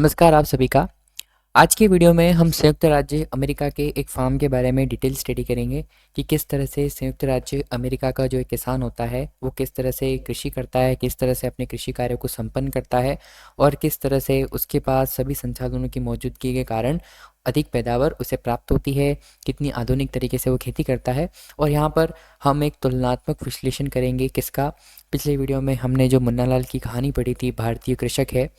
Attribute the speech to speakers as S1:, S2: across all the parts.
S1: नमस्कार आप सभी का। आज की वीडियो में हम संयुक्त राज्य अमेरिका के एक फार्म के बारे में डिटेल स्टडी करेंगे कि किस तरह से संयुक्त राज्य अमेरिका का जो एक किसान होता है वो किस तरह से कृषि करता है, किस तरह से अपने कृषि कार्यों को संपन्न करता है और किस तरह से उसके पास सभी संसाधनों की मौजूदगी के कारण अधिक पैदावार उसे प्राप्त होती है, कितनी आधुनिक तरीके से वो खेती करता है। और यहाँ पर हम एक तुलनात्मक विश्लेषण करेंगे किसका। पिछले वीडियो में हमने जो मुन्नालाल की कहानी पढ़ी थी, भारतीय कृषक है,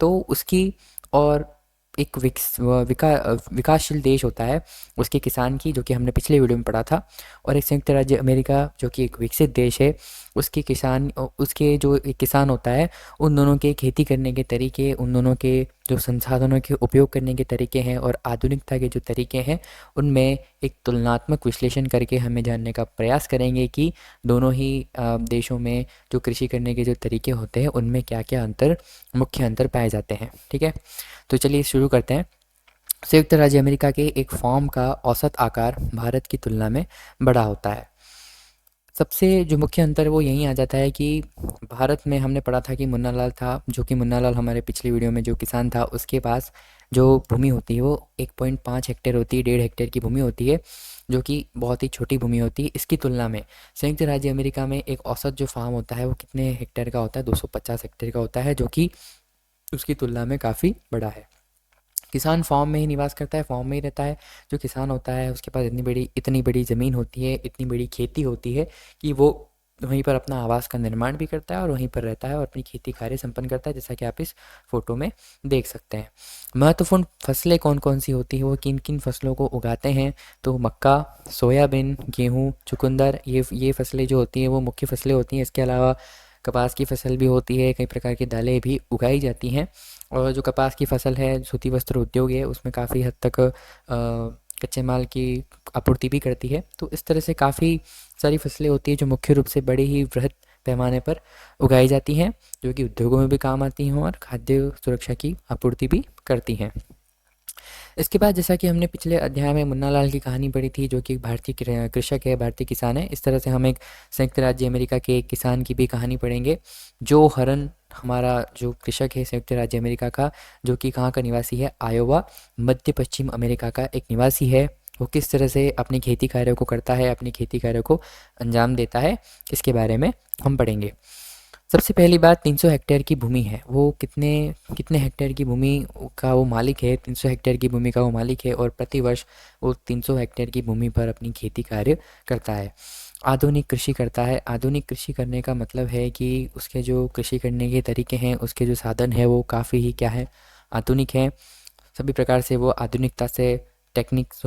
S1: तो उसकी और एक विकासशील देश होता है उसके किसान की, जो कि हमने पिछले वीडियो में पढ़ा था, और एक संयुक्त राज्य अमेरिका जो कि एक विकसित देश है उसके किसान, उसके जो एक किसान होता है, उन दोनों के खेती करने के तरीके, उन दोनों के जो संसाधनों के उपयोग करने के तरीके हैं और आधुनिकता के जो तरीके हैं, उनमें एक तुलनात्मक विश्लेषण करके हमें जानने का प्रयास करेंगे कि दोनों ही देशों में जो कृषि करने के जो तरीके होते हैं उनमें क्या क्या मुख्य अंतर पाए जाते हैं। ठीक है, तो चलिए शुरू करते हैं। संयुक्त राज्य अमेरिका के एक फॉर्म का औसत आकार भारत की तुलना में बड़ा होता है। सबसे जो मुख्य अंतर वो यहीं आ जाता है कि भारत में हमने पढ़ा था कि मुन्नालाल था, जो कि मुन्नालाल हमारे पिछले वीडियो में जो किसान था उसके पास जो भूमि होती है वो 1.5 हेक्टेयर होती है, 1.5 हेक्टेयर की भूमि होती है, जो कि बहुत ही छोटी भूमि होती है। इसकी तुलना में संयुक्त राज्य अमेरिका में एक औसत जो फार्म होता है वो कितने हेक्टेयर का होता है? 250 हेक्टेयर का होता है, जो कि उसकी तुलना में काफ़ी बड़ा है। किसान फॉर्म में ही निवास करता है, फॉर्म में ही रहता है। जो किसान होता है उसके पास इतनी बड़ी ज़मीन होती है, इतनी बड़ी खेती होती है कि वो वहीं पर अपना आवास का निर्माण भी करता है और वहीं पर रहता है और अपनी खेती कार्य संपन्न करता है, जैसा कि आप इस फोटो में देख सकते हैं। महत्वपूर्ण फसलें कौन कौन सी होती हैं, वो किन किन फसलों को उगाते हैं? तो मक्का, सोयाबीन, गेहूँ, चुकंदर, ये फसलें जो होती हैं वो मुख्य फसलें होती हैं। इसके अलावा कपास की फसल भी होती है, कई प्रकार की दालें भी उगाई जाती हैं। और जो कपास की फसल है, सूती वस्त्र उद्योग है, उसमें काफ़ी हद तक कच्चे माल की आपूर्ति भी करती है। तो इस तरह से काफ़ी सारी फसलें होती हैं जो मुख्य रूप से बड़े ही वृहद पैमाने पर उगाई जाती हैं, जो कि उद्योगों में भी काम आती हैं और खाद्य सुरक्षा की आपूर्ति भी करती हैं। इसके बाद जैसा कि हमने पिछले अध्याय में मुन्नालाल की कहानी पढ़ी थी, जो कि एक भारतीय कृषक है, भारतीय किसान है, इस तरह से हम एक संयुक्त राज्य अमेरिका के एक किसान की भी कहानी पढ़ेंगे। जो हरन, हमारा जो कृषक है संयुक्त राज्य अमेरिका का, जो कि कहाँ का निवासी है? आयोवा, मध्य पश्चिम अमेरिका का एक निवासी है। वो किस तरह से अपनी खेती कार्यों को करता है, अपनी खेती कार्यों को अंजाम देता है, इसके बारे में हम पढ़ेंगे। सबसे पहली बात, 300 हेक्टेयर की भूमि है। वो कितने कितने हेक्टेयर की भूमि का वो मालिक है? 300 हेक्टेयर की भूमि का वो मालिक है और प्रतिवर्ष वो 300 हेक्टेयर की भूमि पर अपनी खेती कार्य करता है। आधुनिक कृषि करता है। आधुनिक कृषि करने का मतलब है कि उसके जो कृषि करने के तरीके हैं, उसके जो साधन है वो काफ़ी ही क्या है? आधुनिक हैं। सभी प्रकार से वो आधुनिकता से टेक्निक्स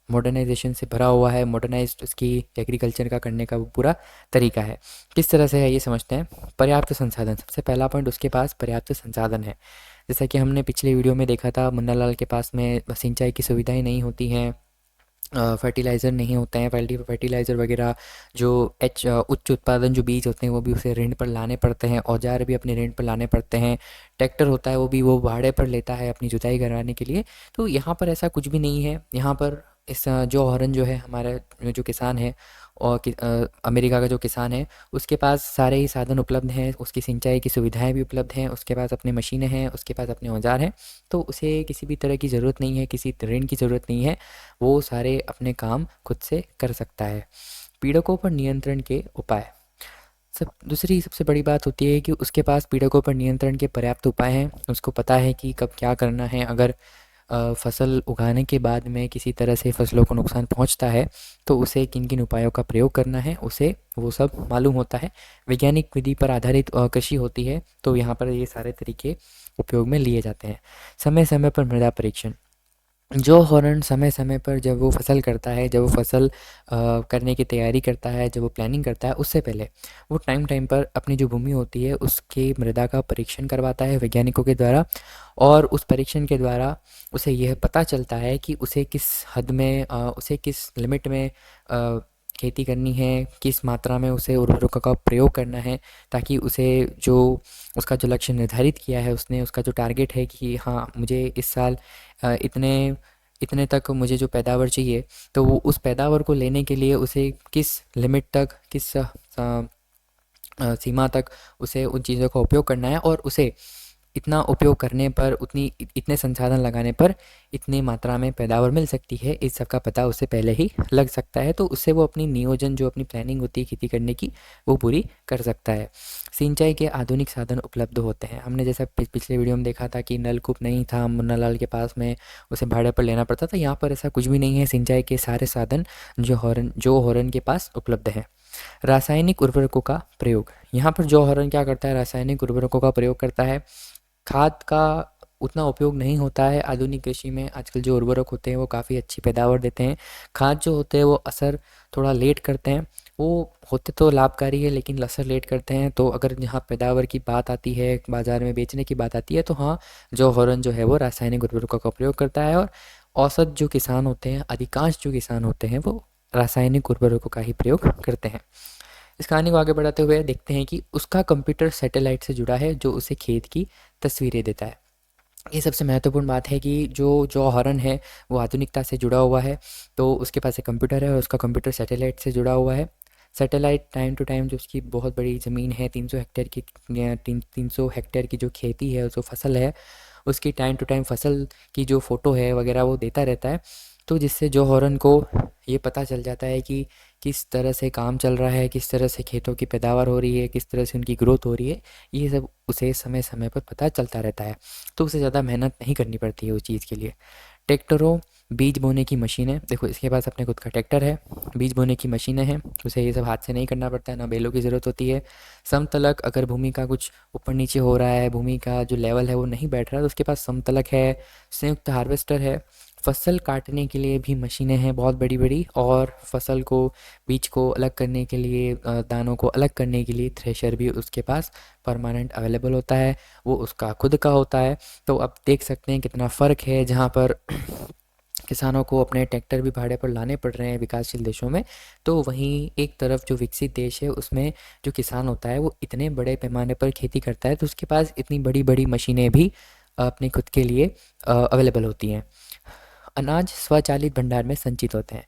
S1: मॉडर्नाइजेशन से भरा हुआ है। मॉडर्नाइज्ड उसकी एग्रीकल्चर का करने का वो पूरा तरीका है। किस तरह से है ये समझते हैं। पर्याप्त संसाधन, सबसे पहला पॉइंट, उसके पास पर्याप्त संसाधन है। जैसा कि हमने पिछले वीडियो में देखा था, मुन्नालाल के पास में सिंचाई की सुविधाएं नहीं होती हैं, फर्टिलाइज़र नहीं होते हैं, फर्टिलाइज़र वगैरह जो उच्च उत्पादन जो बीज होते हैं वो भी उसे ऋण पर लाने पड़ते हैं, औजार भी अपने ऋण पर लाने पड़ते हैं, ट्रैक्टर होता है वो भी वो भाड़े पर लेता है अपनी जुताई करवाने के लिए। तो यहाँ पर ऐसा कुछ भी नहीं है। यहाँ पर इस जो हॉर्न जो है, हमारा जो किसान है और अमेरिका का जो किसान है, उसके पास सारे ही साधन उपलब्ध हैं, उसकी सिंचाई की सुविधाएं भी उपलब्ध हैं, उसके पास अपनी मशीनें हैं, उसके पास अपने औजार हैं। तो उसे किसी भी तरह की ज़रूरत नहीं है, किसी ऋण की ज़रूरत नहीं है। वो सारे अपने काम खुद से कर सकता है। पीड़कों पर नियंत्रण के उपाय, दूसरी सबसे बड़ी बात होती है कि उसके पास पीड़कों पर नियंत्रण के पर्याप्त उपाय हैं। उसको पता है कि कब क्या करना है। अगर फसल उगाने के बाद में किसी तरह से फसलों को नुकसान पहुंचता है तो उसे किन किन उपायों का प्रयोग करना है, उसे वो सब मालूम होता है। वैज्ञानिक विधि पर आधारित कृषि होती है, तो यहाँ पर ये सारे तरीके उपयोग में लिए जाते हैं। समय समय पर मृदा परीक्षण, जो हॉर्न समय समय पर जब वो फसल करता है, जब वो फसल करने की तैयारी करता है, जब वो प्लानिंग करता है, उससे पहले वो टाइम टाइम पर अपनी जो भूमि होती है उसकी मृदा का परीक्षण करवाता है वैज्ञानिकों के द्वारा। और उस परीक्षण के द्वारा उसे यह पता चलता है कि उसे किस हद में, उसे किस लिमिट में खेती करनी है, किस मात्रा में उसे उर्वरकों का प्रयोग करना है, ताकि उसे जो उसका जो लक्ष्य निर्धारित किया है उसने, उसका जो टारगेट है कि हाँ मुझे इस साल इतने इतने तक मुझे जो पैदावार चाहिए, तो वो उस पैदावार को लेने के लिए उसे किस लिमिट तक, किस सीमा तक उसे उन चीज़ों का उपयोग करना है और उसे इतना उपयोग करने पर, इतने संसाधन लगाने पर इतनी मात्रा में पैदावार मिल सकती है, इस सब का पता उससे पहले ही लग सकता है। तो उससे वो अपनी नियोजन, जो अपनी प्लानिंग होती है खेती करने की, वो पूरी कर सकता है। सिंचाई के आधुनिक साधन उपलब्ध होते हैं। हमने जैसा पिछले वीडियो में देखा था कि नलकूप नहीं था मुन्ना लाल के पास में, उसे भाड़े पर लेना पड़ता था। यहाँ पर ऐसा कुछ भी नहीं है। सिंचाई के सारे साधन जो हॉर्न के पास उपलब्ध है। रासायनिक उर्वरकों का प्रयोग। यहाँ पर जो हॉर्न क्या करता है, रासायनिक उर्वरकों का प्रयोग करता है। खाद का उतना उपयोग नहीं होता है आधुनिक कृषि में। आजकल जो उर्वरक होते हैं वो काफ़ी अच्छी पैदावार देते हैं। खाद जो होते हैं वो असर थोड़ा लेट करते हैं। वो होते तो लाभकारी है लेकिन असर लेट करते हैं। तो अगर यहाँ पैदावार की बात आती है, बाज़ार में बेचने की बात आती है, तो हाँ, जो हॉर्न जो है वो रासायनिक उर्वरकों का प्रयोग करता है। और औसत जो किसान होते हैं, अधिकांश जो किसान होते हैं, वो रासायनिक उर्वरकों का ही प्रयोग करते हैं। इस कहानी को आगे बढ़ाते हुए देखते हैं कि उसका कंप्यूटर सैटेलाइट से जुड़ा है, जो उसे खेत की तस्वीरें देता है। ये सबसे महत्वपूर्ण बात है कि जो हॉर्न है वो आधुनिकता से जुड़ा हुआ है। तो उसके पास एक कंप्यूटर है और उसका कंप्यूटर सैटेलाइट से जुड़ा हुआ है। सैटेलाइट टाइम टू टाइम, जो उसकी बहुत बड़ी ज़मीन है, 300 हेक्टेयर की, 300 हेक्टेयर की जो खेती है, जो फसल है, उसकी टाइम टू टाइम फसल की जो फ़ोटो है वगैरह वो देता रहता है। तो जिससे जो हॉर्न को ये पता चल जाता है कि किस तरह से काम चल रहा है, किस तरह से खेतों की पैदावार हो रही है, किस तरह से उनकी ग्रोथ हो रही है। ये सब उसे समय समय पर पता चलता रहता है। तो उसे ज़्यादा मेहनत नहीं करनी पड़ती है उस चीज़ के लिए। ट्रैक्टरों, बीज बोने की मशीनें। देखो, इसके पास अपने खुद का ट्रैक्टर है, बीज बोने की मशीनें हैं, उसे ये सब हाथ से नहीं करना पड़ता है, ना बैलों की ज़रूरत होती है। समतलक, अगर भूमि का कुछ ऊपर नीचे हो रहा है, भूमि का जो लेवल है वो नहीं बैठ रहा, तो उसके पास समतलक है। संयुक्त हार्वेस्टर है। फसल काटने के लिए भी मशीनें हैं बहुत बड़ी बड़ी। और फसल को, बीज को अलग करने के लिए, दानों को अलग करने के लिए थ्रेशर भी उसके पास परमानेंट अवेलेबल होता है, वो उसका खुद का होता है। तो अब देख सकते हैं कितना फ़र्क है, जहाँ पर किसानों को अपने ट्रैक्टर भी भाड़े पर लाने पड़ रहे हैं विकासशील देशों में। तो वहीं एक तरफ जो विकसित देश है, उसमें जो किसान होता है वो इतने बड़े पैमाने पर खेती करता है, तो उसके पास इतनी बड़ी बड़ी मशीनें भी अपने खुद के लिए अवेलेबल होती हैं। अनाज स्वचालित भंडार में संचित होते हैं।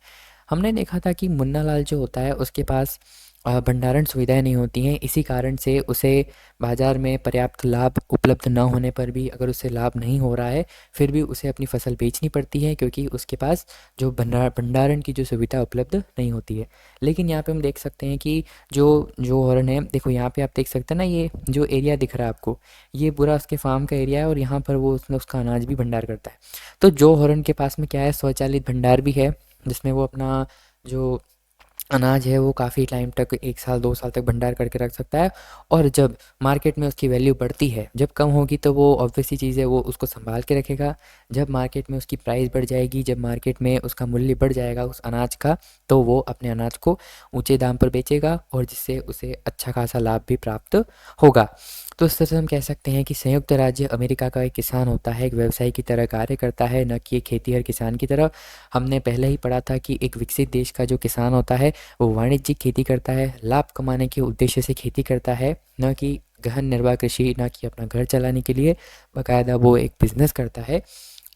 S1: हमने देखा था कि मुन्ना लाल जो होता है उसके पास भंडारण सुविधाएं नहीं होती हैं। इसी कारण से उसे बाज़ार में पर्याप्त लाभ उपलब्ध न होने पर भी, अगर उसे लाभ नहीं हो रहा है, फिर भी उसे अपनी फसल बेचनी पड़ती है, क्योंकि उसके पास जो भंडारण की जो सुविधा उपलब्ध नहीं होती है। लेकिन यहाँ पे हम देख सकते हैं कि जो जो हॉर्न है, देखो यहाँ पे आप देख सकते हैं ना, ये जो एरिया दिख रहा है आपको, ये पूरा उसके फार्म का एरिया है और यहाँ पर वो उसने उसका अनाज भी भंडार करता है। तो जो हॉर्न के पास में क्या है, स्वचालित भंडार भी है, जिसमें वो अपना जो अनाज है वो काफ़ी टाइम तक, 1 साल 2 साल तक भंडार करके रख सकता है। और जब मार्केट में उसकी वैल्यू बढ़ती है, जब कम होगी तो वो ऑब्वियस सी चीज़ है, वो उसको संभाल के रखेगा। जब मार्केट में उसकी प्राइस बढ़ जाएगी, जब मार्केट में उसका मूल्य बढ़ जाएगा उस अनाज का, तो वो अपने अनाज को ऊंचे दाम पर बेचेगा, और जिससे उसे अच्छा खासा लाभ भी प्राप्त होगा। तो इस तरह से हम कह सकते हैं कि संयुक्त राज्य अमेरिका का एक किसान होता है, एक व्यवसाय की तरह कार्य करता है, न कि एक खेतीहर किसान की तरह। हमने पहले ही पढ़ा था कि एक विकसित देश का जो किसान होता है वो वाणिज्यिक खेती करता है, लाभ कमाने के उद्देश्य से खेती करता है, न कि गहन निर्वाह कृषि, न कि अपना घर चलाने के लिए। बाकायदा वो एक बिजनेस करता है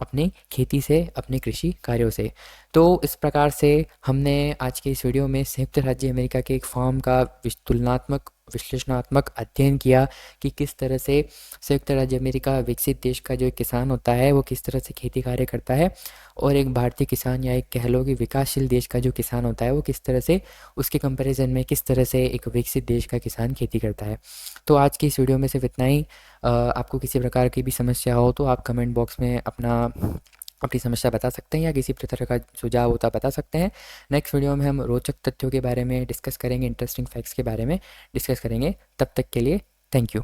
S1: अपनी खेती से, अपने कृषि कार्यों से। तो इस प्रकार से हमने आज के इस वीडियो में संयुक्त राज्य अमेरिका के एक फॉर्म का तुलनात्मक विश्लेषणात्मक अध्ययन किया कि किस तरह से संयुक्त राज्य अमेरिका विकसित देश का जो एक किसान होता है वो किस तरह से खेती कार्य करता है, और एक भारतीय किसान या एक कह लो कि विकासशील देश का जो किसान होता है वो किस तरह से, उसके कंपैरिजन में किस तरह से एक विकसित देश का किसान खेती करता है। तो आज की इस वीडियो में सिर्फ इतना ही। आपको किसी प्रकार की भी समस्या हो तो आप कमेंट बॉक्स में अपनी समस्या बता सकते हैं, या किसी प्रकार का सुझाव होता बता सकते हैं। नेक्स्ट वीडियो में हम रोचक तथ्यों के बारे में डिस्कस करेंगे, इंटरेस्टिंग फैक्ट्स के बारे में डिस्कस करेंगे। तब तक के लिए थैंक यू।